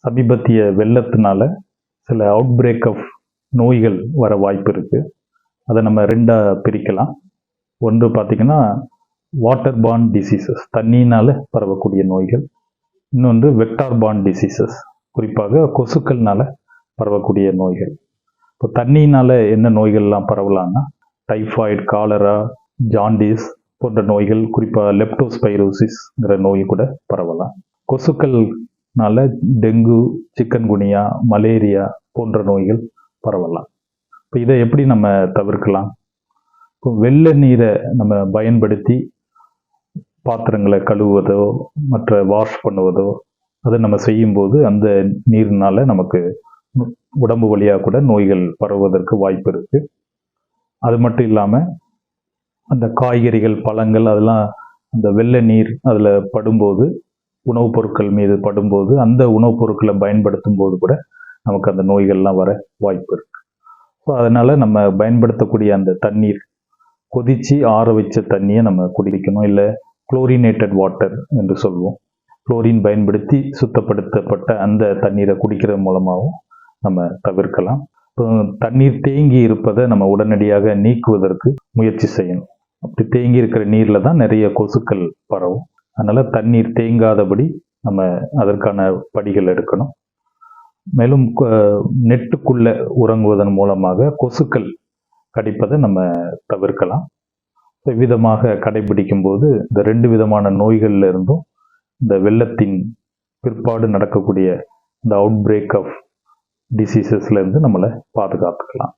சமீபத்திய வெள்ளத்தினால சில out break of நோய்கள் வர வாய்ப்பு இருக்குது. அதை நம்ம ரெண்டாக பிரிக்கலாம். ஒன்று பார்த்திங்கன்னா வாட்டர் பார்ன் டிசீசஸ், தண்ணியினால் பரவக்கூடிய நோய்கள். இன்னொன்று வெக்டார் பார்ன் டிசீசஸ், குறிப்பாக கொசுக்கள்னால பரவக்கூடிய நோய்கள். இப்போ தண்ணியினால் என்ன நோய்கள்லாம் பரவலான்னா டைஃபாய்டு, காலரா, ஜாண்டிஸ் போன்ற நோய்கள், குறிப்பாக லெப்டோஸ்பைரோசிஸ்ங்கிற நோய் கூட பரவலாம். கொசுக்கள்னால டெங்கு, சிக்கன்குனியா, மலேரியா போன்ற நோய்கள் பரவலாம். இப்போ இதை எப்படி நம்ம தவிர்க்கலாம்? இப்போ வெள்ளை நீரை நம்ம பயன்படுத்தி பாத்திரங்களை கழுவுவதோ மற்ற வாஷ் பண்ணுவதோ அதை நம்ம செய்யும்போது அந்த நீர்னால நமக்கு உடம்பு வழியாக கூட நோய்கள் பரவுவதற்கு வாய்ப்பு இருக்குது. அது மட்டும் இல்லாமல் அந்த காய்கறிகள், பழங்கள் அதெல்லாம் அந்த வெள்ளை நீர் அதில் படும்போது, உணவுப் பொருட்கள் மீது படும்போது, அந்த உணவுப் பொருட்களை பயன்படுத்தும் போது கூட நமக்கு அந்த நோய்கள்லாம் வர வாய்ப்பு இருக்குது. ஸோ அதனால் நம்ம பயன்படுத்தக்கூடிய அந்த தண்ணீர் கொதித்து ஆற வச்ச தண்ணியை நம்ம குடிக்கணும். இல்லை குளோரினேட்டட் வாட்டர் என்று சொல்லுவோம். குளோரின் பயன்படுத்தி சுத்தப்படுத்தப்பட்ட அந்த தண்ணீரை குடிக்கிறது மூலமாகவும் நம்ம தவிர்க்கலாம். இப்போ தண்ணீர் தேங்கி இருப்பதை நம்ம உடனடியாக நீக்குவதற்கு முயற்சி செய்யணும். அப்படி தேங்கி இருக்கிற நீரில் தான் நிறைய கொசுக்கள் பரவும். அதனால் தண்ணீர் தேங்காதபடி நம்ம அதற்கான படிகள் எடுக்கணும். மேலும் நெட்டுக்குள்ளே உறங்குவதன் மூலமாக கொசுக்கள் கடிப்பதை நம்ம தவிர்க்கலாம். விதமாக கடைபிடிக்கும் போது இந்த 2 விதமான நோய்கள்ல இருந்தும் இந்த வெள்ளத்தின் பிற்பாடு நடக்கக்கூடிய இந்த அவுட் பிரேக் ஆஃப் டிசீசஸ்ல இருந்து நம்மளை பாதுகாத்துக்கலாம்.